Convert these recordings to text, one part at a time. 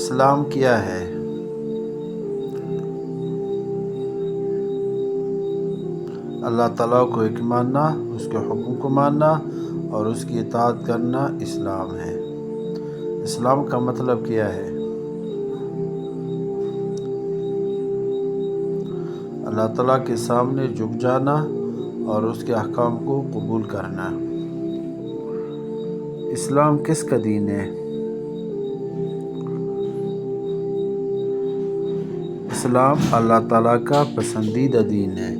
اسلام کیا ہے؟ اللہ تعالیٰ کو ایک ماننا، اس کے حکم کو ماننا اور اس کی اطاعت کرنا اسلام ہے۔ اسلام کا مطلب کیا ہے؟ اللہ تعالیٰ کے سامنے جھک جانا اور اس کے احکام کو قبول کرنا۔ اسلام کس کا دین ہے؟ اسلام اللہ تعالیٰ کا پسندیدہ دین ہے۔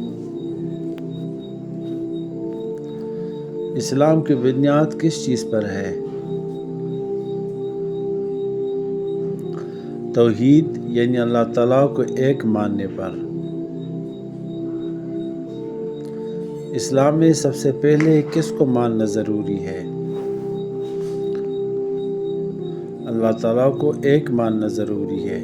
اسلام کی بنیاد کس چیز پر ہے؟ توحید یعنی اللہ تعالیٰ کو ایک ماننے پر۔ اسلام میں سب سے پہلے کس کو ماننا ضروری ہے؟ اللہ تعالیٰ کو ایک ماننا ضروری ہے۔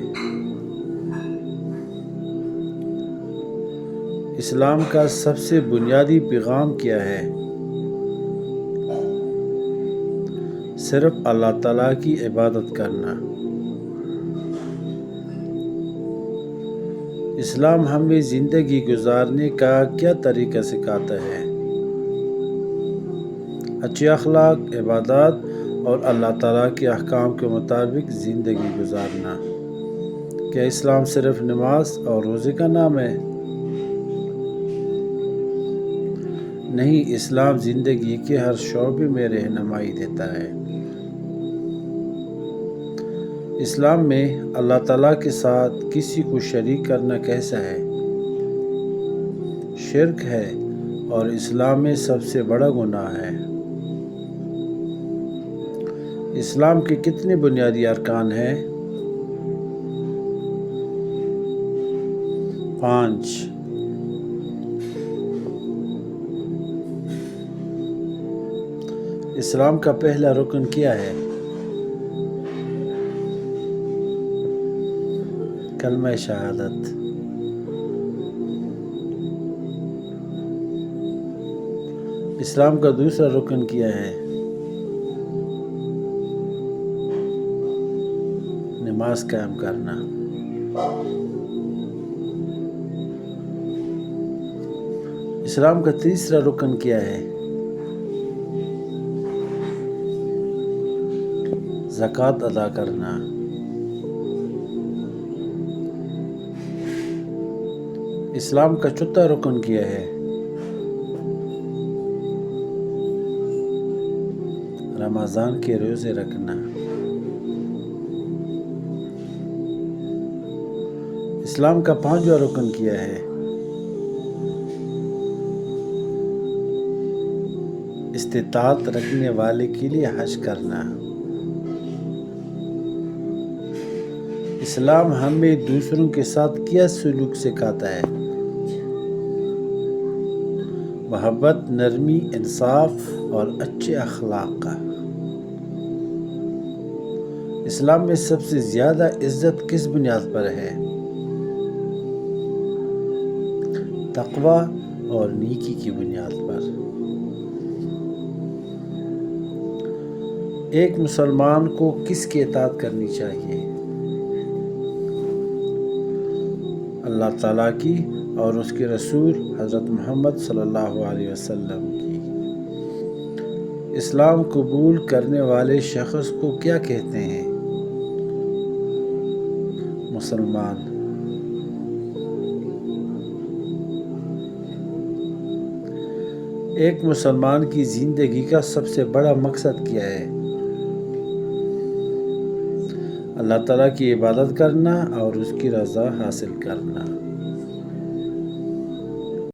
اسلام کا سب سے بنیادی پیغام کیا ہے؟ صرف اللہ تعالیٰ کی عبادت کرنا۔ اسلام ہمیں زندگی گزارنے کا کیا طریقہ سکھاتا ہے؟ اچھے اخلاق، عبادات اور اللہ تعالیٰ کے احکام کے مطابق زندگی گزارنا۔ کیا اسلام صرف نماز اور روزے کا نام ہے؟ نہیں، اسلام زندگی کے ہر شعبے میں رہنمائی دیتا ہے۔ اسلام میں اللہ تعالیٰ کے ساتھ کسی کو شریک کرنا کیسا ہے؟ شرک ہے اور اسلام میں سب سے بڑا گناہ ہے۔ اسلام کے کتنے بنیادی ارکان ہیں؟ 5۔ اسلام کا پہلا رکن کیا ہے؟ کلمہ شہادت۔ اسلام کا دوسرا رکن کیا ہے؟ نماز قائم کرنا۔ اسلام کا تیسرا رکن کیا ہے؟ زکوٰۃ ادا کرنا۔ اسلام کا چوتھا رکن کیا ہے؟ رمضان کے روزے رکھنا۔ اسلام کا پانچواں رکن کیا ہے؟ استطاعت رکھنے والے کے لیے حج کرنا۔ اسلام ہمیں دوسروں کے ساتھ کیا سلوک سکھاتا ہے؟ محبت، نرمی، انصاف اور اچھے اخلاق کا۔ اسلام میں سب سے زیادہ عزت کس بنیاد پر ہے؟ تقوی اور نیکی کی بنیاد پر۔ ایک مسلمان کو کس کی اطاعت کرنی چاہیے؟ اللہ تعالیٰ کی اور اس کے رسول حضرت محمد صلی اللہ علیہ وسلم کی۔ اسلام قبول کرنے والے شخص کو کیا کہتے ہیں؟ مسلمان۔ ایک مسلمان کی زندگی کا سب سے بڑا مقصد کیا ہے؟ اللہ تعالیٰ کی عبادت کرنا اور اس کی رضا حاصل کرنا۔